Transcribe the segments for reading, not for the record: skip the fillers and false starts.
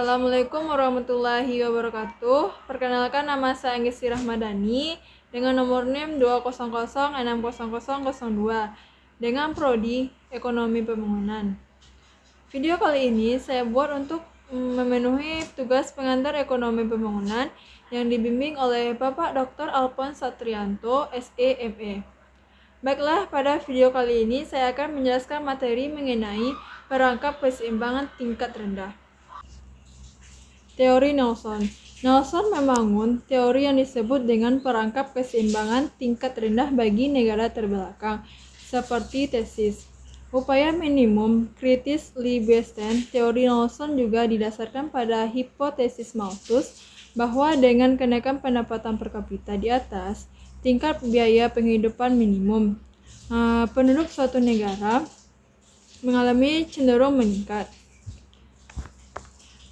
Assalamualaikum warahmatullahi wabarakatuh. Perkenalkan, nama saya Anggisti Rahmadani dengan nomor NIM 2006002 dengan prodi Ekonomi Pembangunan. Video kali ini saya buat untuk memenuhi tugas pengantar Ekonomi Pembangunan yang dibimbing oleh Bapak Dr. Alphonse Satrianto, SE.ME. Baiklah, pada video kali ini saya akan menjelaskan materi mengenai perangkap keseimbangan tingkat rendah. Teori Nelson. Nelson membangun teori yang disebut dengan perangkap keseimbangan tingkat rendah bagi negara terbelakang, seperti tesis. Upaya minimum critically based teori Nelson juga didasarkan pada hipotesis Malthus bahwa dengan kenaikan pendapatan per kapita di atas tingkat biaya penghidupan minimum, penduduk suatu negara mengalami cenderung meningkat.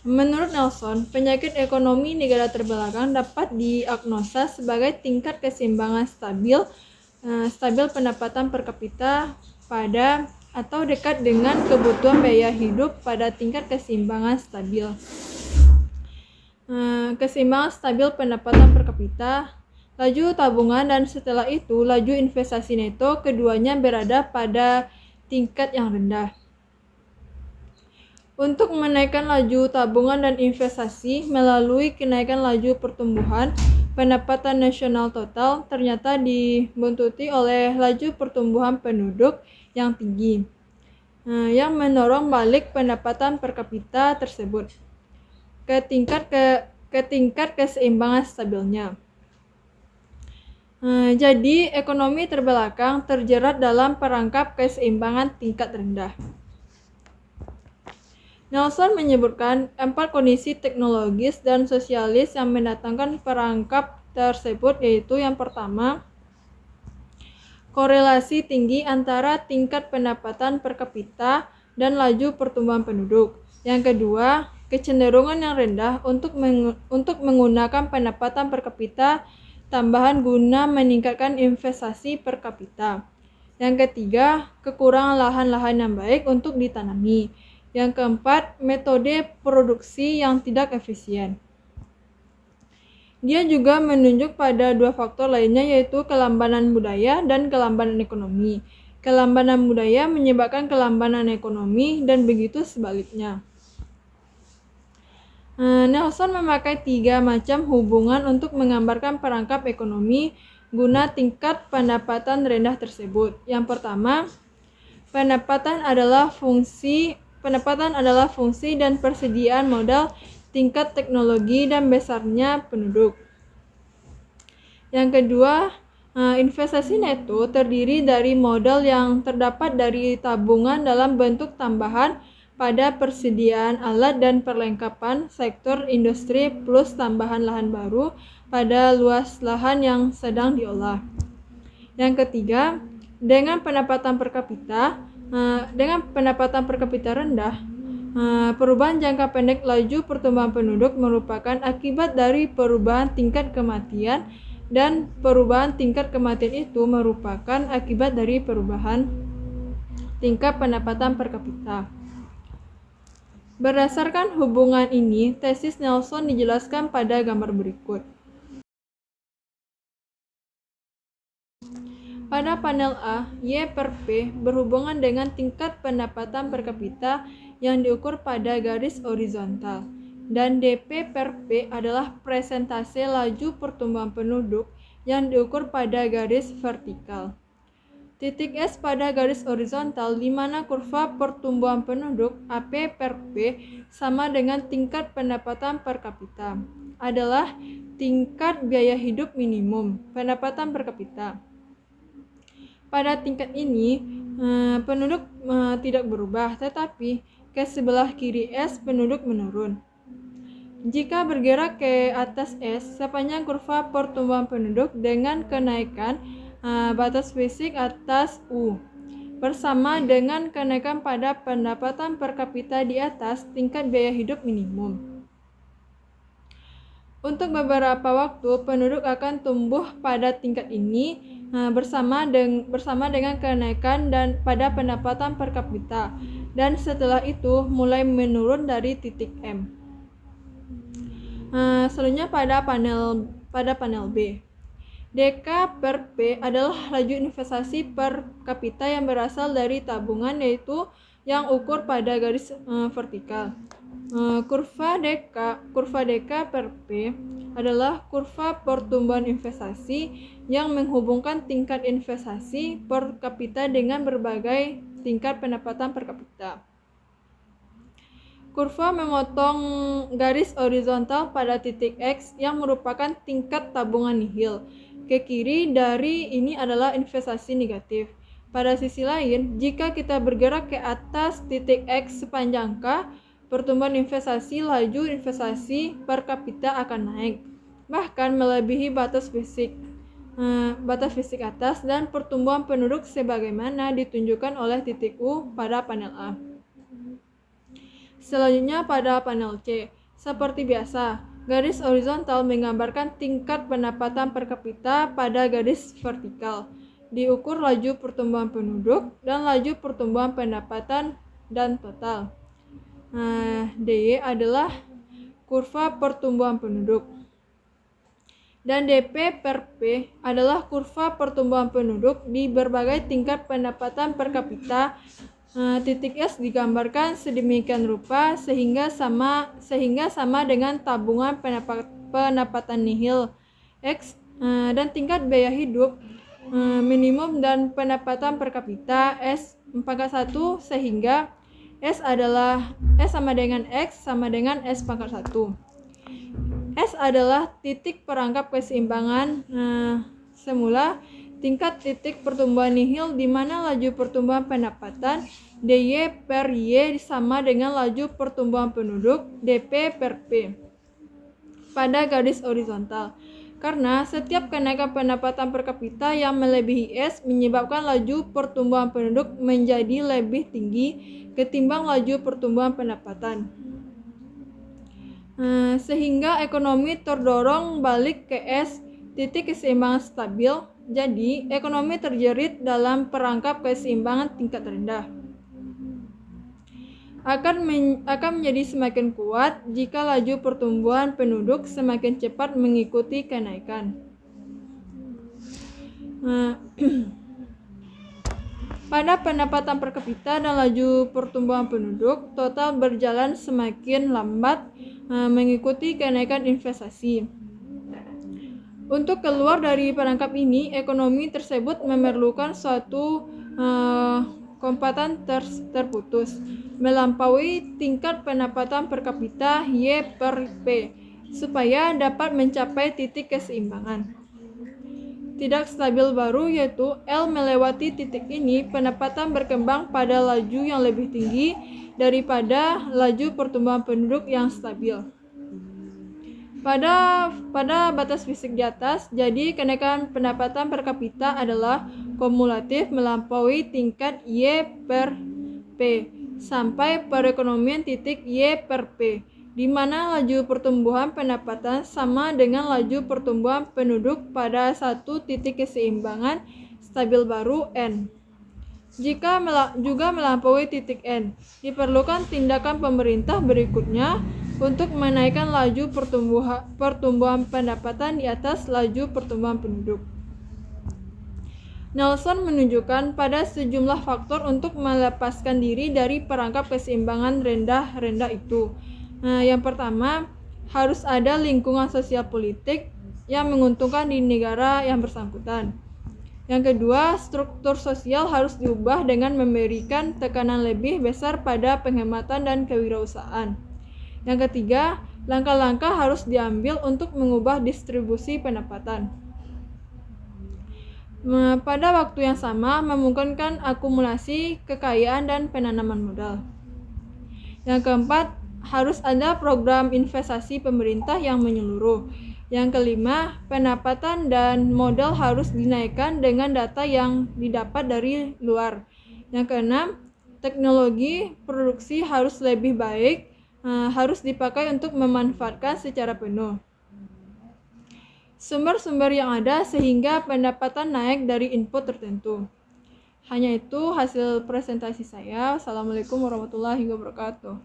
Menurut Nelson, penyakit ekonomi negara terbelakang dapat diagnosa sebagai tingkat keseimbangan stabil pendapatan per kapita pada atau dekat dengan kebutuhan biaya hidup pada tingkat keseimbangan stabil. Keseimbangan stabil pendapatan per kapita, laju tabungan, dan setelah itu laju investasi neto, keduanya berada pada tingkat yang rendah. Untuk menaikkan laju tabungan dan investasi melalui kenaikan laju pertumbuhan pendapatan nasional total ternyata dibuntuti oleh laju pertumbuhan penduduk yang tinggi, yang mendorong balik pendapatan per kapita tersebut ke tingkat keseimbangan stabilnya. Jadi ekonomi terbelakang terjerat dalam perangkap keseimbangan tingkat rendah. Nelson menyebutkan 4 kondisi teknologis dan sosialis yang mendatangkan perangkap tersebut, yaitu yang pertama, korelasi tinggi antara tingkat pendapatan per kapita dan laju pertumbuhan penduduk. Yang kedua, kecenderungan yang rendah untuk menggunakan pendapatan per kapita tambahan guna meningkatkan investasi per kapita. Yang ketiga, kekurangan lahan-lahan yang baik untuk ditanami. Yang keempat, metode produksi yang tidak efisien. Dia juga menunjuk pada 2 faktor lainnya, yaitu kelambanan budaya dan kelambanan ekonomi. Kelambanan budaya menyebabkan kelambanan ekonomi dan begitu sebaliknya. Nelson memakai 3 macam hubungan untuk menggambarkan perangkap ekonomi guna tingkat pendapatan rendah tersebut. Yang pertama, pendapatan adalah fungsi dan persediaan modal, tingkat teknologi, dan besarnya penduduk. Yang kedua, investasi neto terdiri dari modal yang terdapat dari tabungan dalam bentuk tambahan pada persediaan alat dan perlengkapan sektor industri plus tambahan lahan baru pada luas lahan yang sedang diolah. Yang ketiga, dengan pendapatan per kapita rendah, perubahan jangka pendek laju pertumbuhan penduduk merupakan akibat dari perubahan tingkat kematian, dan perubahan tingkat kematian itu merupakan akibat dari perubahan tingkat pendapatan per kapita. Berdasarkan hubungan ini, tesis Nelson dijelaskan pada gambar berikut. Pada panel A, Y per P berhubungan dengan tingkat pendapatan per kapita yang diukur pada garis horizontal, dan DP per P adalah persentase laju pertumbuhan penduduk yang diukur pada garis vertikal. Titik S pada garis horizontal, di mana kurva pertumbuhan penduduk AP per P sama dengan tingkat pendapatan per kapita, adalah tingkat biaya hidup minimum pendapatan per kapita. Pada tingkat ini, penduduk tidak berubah, tetapi ke sebelah kiri S penduduk menurun. Jika bergerak ke atas S, sepanjang kurva pertumbuhan penduduk dengan kenaikan batas fisik atas U, bersama dengan kenaikan pada pendapatan per kapita di atas tingkat biaya hidup minimum. Untuk beberapa waktu, penduduk akan tumbuh pada tingkat ini bersama dengan kenaikan dan pada pendapatan per kapita, dan setelah itu mulai menurun dari titik M. Selanjutnya pada panel B. DK per P adalah laju investasi per kapita yang berasal dari tabungan, yaitu yang ukur pada garis vertikal. Kurva DK per P adalah kurva pertumbuhan investasi yang menghubungkan tingkat investasi per kapita dengan berbagai tingkat pendapatan per kapita. Kurva memotong garis horizontal pada titik X yang merupakan tingkat tabungan nihil. Ke kiri dari ini adalah investasi negatif. Pada sisi lain, jika kita bergerak ke atas titik X sepanjang K, pertumbuhan investasi laju investasi per kapita akan naik, bahkan melebihi batas fisik atas dan pertumbuhan penduduk sebagaimana ditunjukkan oleh titik U pada panel A. Selanjutnya pada panel C. Seperti biasa, garis horizontal menggambarkan tingkat pendapatan per kapita pada garis vertikal. Diukur laju pertumbuhan penduduk dan laju pertumbuhan pendapatan dan total. DY adalah kurva pertumbuhan penduduk. Dan DP per P adalah kurva pertumbuhan penduduk di berbagai tingkat pendapatan per kapita. Titik S digambarkan sedemikian rupa sehingga sama dengan tabungan pendapatan nihil X dan tingkat biaya hidup minimum dan pendapatan per kapita S pangkat 1 sehingga S sama dengan X sama dengan S pangkat 1. S adalah titik perangkap keseimbangan semula tingkat titik pertumbuhan nihil di mana laju pertumbuhan pendapatan DY per Y sama dengan laju pertumbuhan penduduk DP per P pada garis horizontal. Karena setiap kenaikan pendapatan per kapita yang melebihi S menyebabkan laju pertumbuhan penduduk menjadi lebih tinggi ketimbang laju pertumbuhan pendapatan. Sehingga ekonomi terdorong balik ke S titik keseimbangan stabil. Jadi, ekonomi terjerit dalam perangkap keseimbangan tingkat rendah. Akan menjadi semakin kuat jika laju pertumbuhan penduduk semakin cepat mengikuti kenaikan. Pada pendapatan per kapita dan laju pertumbuhan penduduk, total berjalan semakin lambat mengikuti kenaikan investasi. Untuk keluar dari perangkap ini, ekonomi tersebut memerlukan suatu kompatan terputus melampaui tingkat pendapatan per kapita Y per P supaya dapat mencapai titik keseimbangan. Tidak stabil baru yaitu L melewati titik ini, pendapatan berkembang pada laju yang lebih tinggi daripada laju pertumbuhan penduduk yang stabil. Pada batas fisik di atas, jadi kenaikan pendapatan per kapita adalah kumulatif melampaui tingkat Y per P sampai perekonomian titik Y per P, di mana laju pertumbuhan pendapatan sama dengan laju pertumbuhan penduduk pada satu titik keseimbangan stabil baru N. Jika juga melampaui titik N, diperlukan tindakan pemerintah berikutnya untuk menaikkan laju pertumbuhan pendapatan di atas laju pertumbuhan penduduk. Nelson menunjukkan pada sejumlah faktor untuk melepaskan diri dari perangkap keseimbangan rendah itu. Yang pertama, harus ada lingkungan sosial politik yang menguntungkan di negara yang bersangkutan. Yang kedua, struktur sosial harus diubah dengan memberikan tekanan lebih besar pada penghematan dan kewirausahaan. Yang ketiga, langkah-langkah harus diambil untuk mengubah distribusi pendapatan. Pada waktu yang sama, memungkinkan akumulasi kekayaan dan penanaman modal. Yang keempat, harus ada program investasi pemerintah yang menyeluruh. Yang kelima, pendapatan dan modal harus dinaikkan dengan data yang didapat dari luar. Yang keenam, teknologi produksi harus lebih baik, harus dipakai untuk memanfaatkan secara penuh sumber-sumber yang ada sehingga pendapatan naik dari input tertentu. Hanya itu hasil presentasi saya. Assalamualaikum warahmatullahi wabarakatuh.